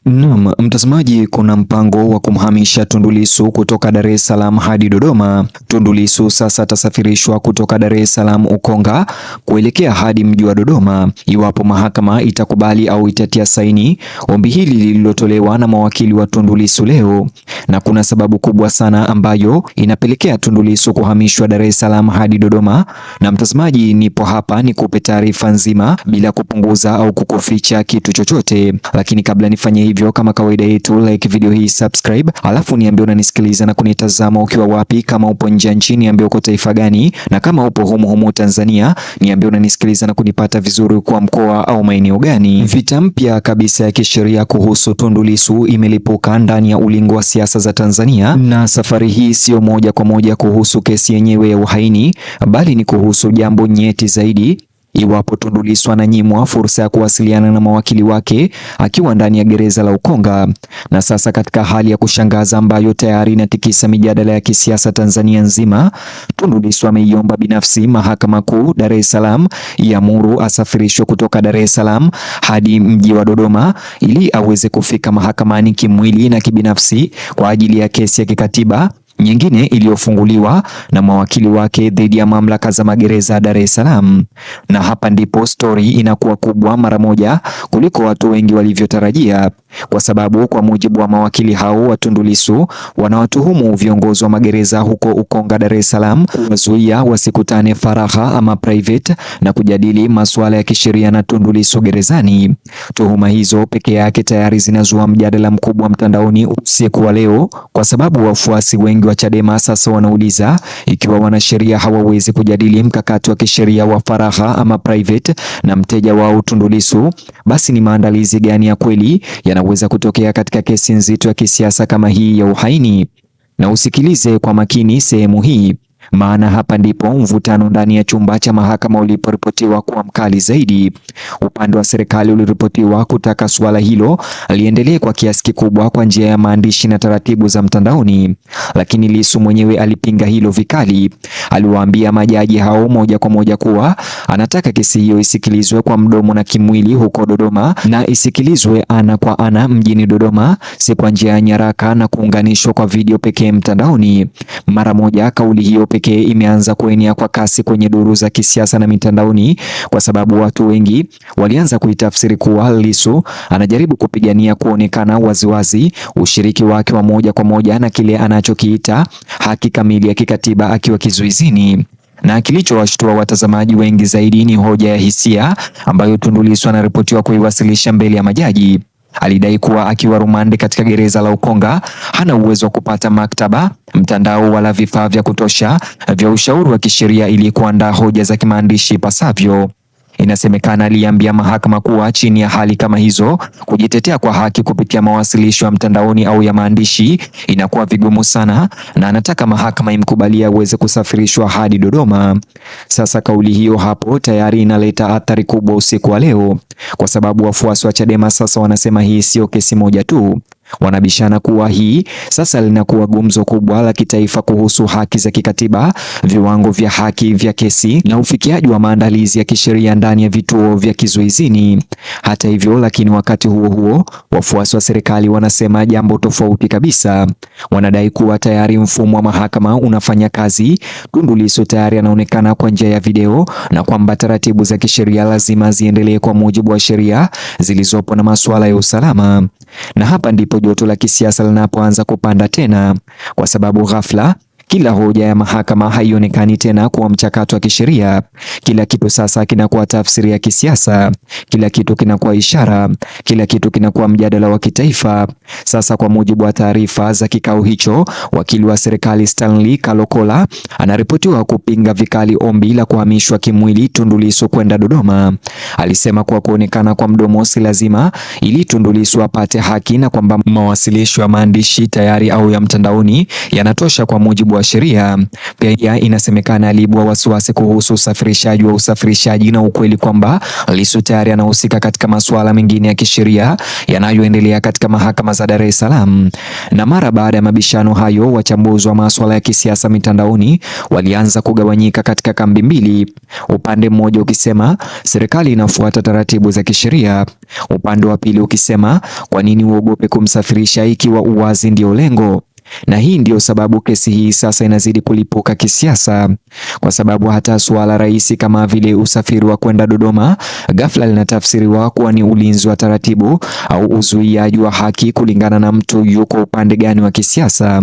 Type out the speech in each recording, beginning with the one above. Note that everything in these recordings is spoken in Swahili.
Naam, mtazamaji, kuna mpango wa kumhamisha Tundu Lissu kutoka Dar es Salaam hadi Dodoma. Tundu Lissu sasa atasafirishwa kutoka Dar es Salaam Ukonga kuelekea hadi mji wa Dodoma iwapo mahakama itakubali au itatia saini ombi hili lililotolewa na mawakili wa Tundu Lissu leo. Na kuna sababu kubwa sana ambayo inapelekea Tundu Lissu kuhamishwa Dar es Salaam hadi Dodoma. Na mtazamaji, nipo hapa nikupe taarifa nzima bila kupunguza au kukuficha kitu chochote, lakini kabla nifanye hivyo, kama kawaida yetu, like video hii, subscribe, alafu niambie unanisikiliza na kunitazama ukiwa wapi. Kama upo nje ya nchi niambie uko taifa gani, na kama upo humu Tanzania niambie unanisikiliza na kunipata vizuri kwa mkoa au maeneo gani. Vita mpya kabisa ya kisheria kuhusu Tundu Lissu imelipuka ndani ya ulingo wa siasa za Tanzania, na safari hii sio moja kwa moja kuhusu kesi yenyewe ya uhaini, bali ni kuhusu jambo nyeti zaidi. Iwapo Tundu Lissu ananyimwa fursa ya kuwasiliana na mawakili wake akiwa ndani ya gereza la Ukonga. Na sasa katika hali ya kushangaza ambayo tayari inatikisa mijadala ya kisiasa Tanzania nzima, Tundu Lissu ameiomba binafsi Mahakama Kuu Dar es Salaam iamuru asafirishwe kutoka Dar es Salaam hadi mji wa Dodoma ili aweze kufika mahakamani kimwili na kibinafsi kwa ajili ya kesi ya kikatiba nyingine iliyofunguliwa na mawakili wake dhidi ya mamlaka za magereza Dar es Salaam. Na hapa ndipo stori inakuwa kubwa mara moja kuliko watu wengi walivyotarajia, kwa sababu kwa mujibu wa mawakili hao wa Tundu Lissu, wanawatuhumu viongozi wa magereza huko Ukonga, Dar es Salaam, kuwazuia wasikutane faragha ama private na kujadili masuala ya kisheria na Tundu Lissu gerezani. Tuhuma hizo peke yake tayari zinazua mjadala mkubwa mtandaoni usiku wa leo, kwa sababu wafuasi wengi wa Chadema sasa wanauliza ikiwa wanasheria hawawezi kujadili mkakati wa kisheria wa faragha ama private na mteja wao Tundu Lissu, basi ni maandalizi gani ya kweli yanaweza kutokea katika kesi nzito ya kisiasa kama hii ya uhaini? Na usikilize kwa makini sehemu hii, maana hapa ndipo mvutano ndani ya chumba cha mahakama uliporipotiwa kuwa mkali zaidi. Upande wa serikali uliripotiwa kutaka suala hilo liendelee kwa kiasi kikubwa kwa njia ya maandishi na taratibu za mtandaoni, lakini Lissu mwenyewe alipinga hilo vikali. Aliwaambia majaji hao moja kwa moja kuwa anataka kesi hiyo isikilizwe kwa mdomo na kimwili huko Dodoma, na isikilizwe ana kwa ana mjini Dodoma, si kwa njia ya nyaraka na kuunganishwa kwa video pekee mtandaoni. Mara moja kauli hiyo pekee imeanza kuenea kwa kasi kwenye duru za kisiasa na mitandaoni, kwa sababu watu wengi walianza kuitafsiri kuwa Lissu anajaribu kupigania kuonekana waziwazi ushiriki wake wa moja kwa moja na kile anachokiita haki kamili ya kikatiba akiwa kizuizini. Na kilichowashtua watazamaji wengi zaidi ni hoja ya hisia ambayo Tundu Lissu anaripotiwa kuiwasilisha mbele ya majaji. Alidai kuwa akiwa rumande katika gereza la Ukonga hana uwezo wa kupata maktaba, mtandao wala vifaa vya kutosha vya ushauri wa kisheria ili kuandaa hoja za kimaandishi pasavyo. Inasemekana aliambia mahakama kuwa chini ya hali kama hizo, kujitetea kwa haki kupitia mawasilisho ya mtandaoni au ya maandishi inakuwa vigumu sana, na anataka mahakama imkubalia aweze kusafirishwa hadi Dodoma. Sasa kauli hiyo hapo tayari inaleta athari kubwa usiku wa leo, kwa sababu wafuasi wa Chadema sasa wanasema hii sio kesi moja tu. Wanabishana kuwa hii sasa linakuwa gumzo kubwa la kitaifa kuhusu haki za kikatiba, viwango vya haki vya kesi na ufikiaji wa maandalizi ya kisheria ndani ya vituo vya kizuizini. Hata hivyo, lakini wakati huo huo, wafuasi wa serikali wanasema jambo tofauti kabisa. Wanadai kuwa tayari mfumo wa mahakama unafanya kazi, Tundu Lissu tayari anaonekana kwa njia ya video, na kwamba taratibu za kisheria lazima ziendelee kwa mujibu wa sheria zilizopo na masuala ya usalama. Na hapa ndipo joto la kisiasa linapoanza kupanda tena, kwa sababu ghafla kila hoja ya mahakama haionekani tena kuwa mchakato wa kisheria. Kila kitu sasa kinakuwa tafsiri ya kisiasa, kila kitu kinakuwa ishara, kila kitu kinakuwa mjadala wa kitaifa. Sasa kwa mujibu wa taarifa za kikao hicho, wakili wa serikali Stanley Kalokola anaripotiwa kupinga vikali ombi la kuhamishwa kimwili Tundu Lissu kwenda Dodoma. Alisema kuwa kuonekana kwa mdomo si lazima ili Tundu Lissu apate haki, na kwamba mawasilisho ya maandishi tayari au ya mtandaoni yanatosha kwa mujibu wa wa sheria. Pia inasemekana aliibua wasiwasi kuhusu usafirishaji na ukweli kwamba Lissu tayari anahusika katika masuala mengine ya kisheria yanayoendelea katika mahakama za Dar es Salaam. Na mara baada ya mabishano hayo, wachambuzi wa masuala ya kisiasa mitandaoni walianza kugawanyika katika kambi mbili, upande mmoja ukisema serikali inafuata taratibu za kisheria, upande wa pili ukisema kwa nini uogope kumsafirisha ikiwa uwazi ndio lengo. Na hii ndio sababu kesi hii sasa inazidi kulipuka kisiasa, kwa sababu hata suala rahisi kama vile usafiri wa kwenda Dodoma ghafla linatafsiriwa kuwa ni ulinzi wa taratibu au uzuiaji wa haki kulingana na mtu yuko upande gani wa kisiasa.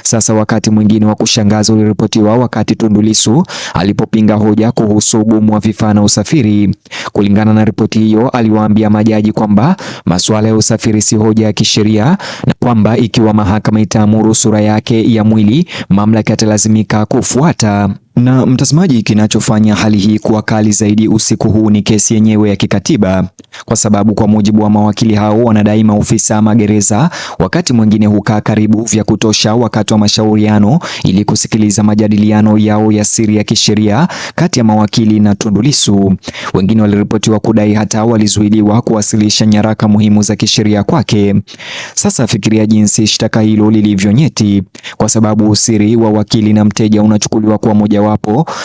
Sasa wakati mwingine wa kushangaza uliripotiwa wakati Tundu Lissu alipopinga hoja kuhusu ugumu wa vifaa na usafiri. Kulingana na ripoti hiyo, aliwaambia majaji kwamba masuala ya usafiri si hoja ya kisheria na kwamba ikiwa mahakama itaamuru sura yake ya mwili, mamlaka yatalazimika kufuata. Na mtazamaji, kinachofanya hali hii kuwa kali zaidi usiku huu ni kesi yenyewe ya kikatiba, kwa sababu kwa mujibu wa mawakili hao wanadai maofisa magereza wakati mwingine hukaa karibu vya kutosha wakati wa mashauriano ili kusikiliza majadiliano yao ya siri ya kisheria kati ya mawakili na Tundu Lissu. Wengine waliripotiwa kudai hata walizuiliwa kuwasilisha nyaraka muhimu za kisheria kwake. Sasa fikiria jinsi shtaka hilo lilivyo nyeti, kwa sababu usiri wa wakili na mteja unachukuliwa kwa mojawapo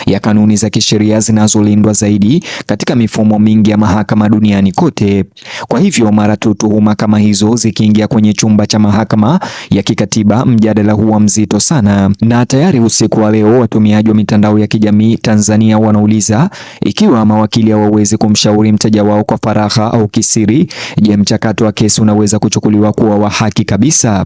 ya kanuni za kisheria zinazolindwa zaidi katika mifumo mingi ya mahakama duniani kote. Kwa hivyo mara tu tuhuma kama hizo zikiingia kwenye chumba cha mahakama ya kikatiba, mjadala huwa mzito sana. Na tayari usiku wa leo watumiaji wa mitandao ya kijamii Tanzania wanauliza ikiwa mawakili hawawezi kumshauri mteja wao kwa faragha au kisiri, je, mchakato wa kesi unaweza kuchukuliwa kuwa wa haki kabisa?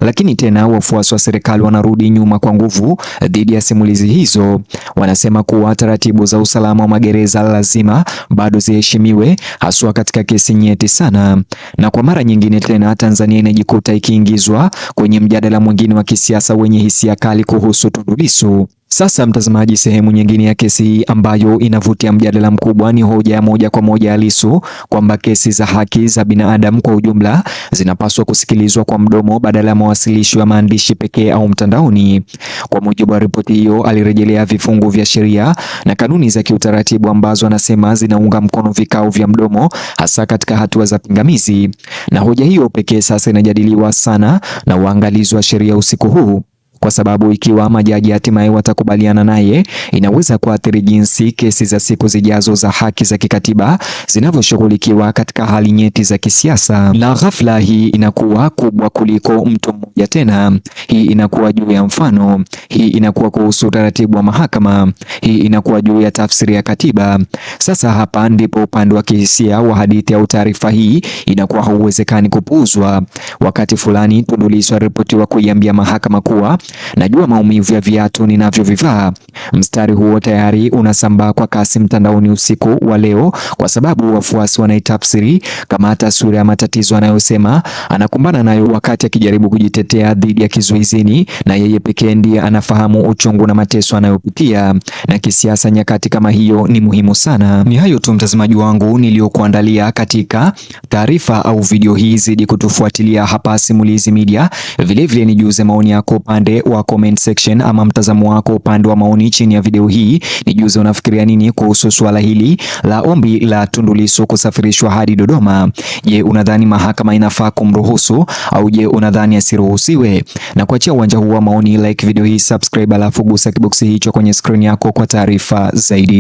Lakini tena wafuasi wa serikali wanarudi nyuma kwa nguvu dhidi ya simulizi hizo. Wanasema kuwa taratibu za usalama wa magereza lazima bado ziheshimiwe, haswa katika kesi nyeti sana. Na kwa mara nyingine tena Tanzania inajikuta ikiingizwa kwenye mjadala mwingine wa kisiasa wenye hisia kali kuhusu Tundu Lissu. Sasa mtazamaji, sehemu nyingine ya kesi hii ambayo inavutia mjadala mkubwa ni hoja ya moja kwa moja ya Lissu kwamba kesi za haki za binadamu kwa ujumla zinapaswa kusikilizwa kwa mdomo badala ya mawasilisho ya maandishi pekee au mtandaoni. Kwa mujibu wa ripoti hiyo, alirejelea vifungu vya sheria na kanuni za kiutaratibu ambazo anasema zinaunga mkono vikao vya mdomo hasa katika hatua za pingamizi. Na hoja hiyo pekee sasa inajadiliwa sana na waangalizi wa sheria usiku huu, kwa sababu ikiwa majaji hatimaye watakubaliana naye, inaweza kuathiri jinsi kesi za siku zijazo za haki za kikatiba zinavyoshughulikiwa katika hali nyeti za kisiasa. Na ghafla hii inakuwa kubwa kuliko mtu mmoja tena. Hii inakuwa juu ya mfano, hii inakuwa kuhusu utaratibu wa mahakama, hii inakuwa juu ya tafsiri ya katiba. Sasa hapa ndipo upande wa kihisia wa hadithi au taarifa hii inakuwa hauwezekani kupuuzwa. Wakati fulani Tundu Lissu aliripotiwa kuiambia mahakama kuwa najua maumivu ya viatu ninavyovivaa. Mstari huo tayari unasambaa kwa kasi mtandaoni usiku wa leo, kwa sababu wafuasi wanaitafsiri kama taswira ya matatizo anayosema anakumbana nayo wakati akijaribu kujitetea dhidi ya kizuizini, na yeye pekee ndiye anafahamu uchungu na mateso anayopitia. Na kisiasa nyakati kama hiyo ni muhimu sana. Ni hayo tu mtazamaji wangu niliyokuandalia katika taarifa au video hii. Zidi kutufuatilia hapa Simulizi Media. Vilevile nijuze maoni yako upande wa comment section, ama mtazamo wako upande wa maoni chini ya video hii. Nijuze unafikiria nini kuhusu swala hili la ombi la Tundu Lissu kusafirishwa hadi Dodoma. Je, unadhani mahakama inafaa kumruhusu au je unadhani asiruhusiwe? Na kuachia uwanja huu wa maoni, like video hii, subscribe, alafu gusa kiboksi hicho kwenye screen yako kwa taarifa zaidi.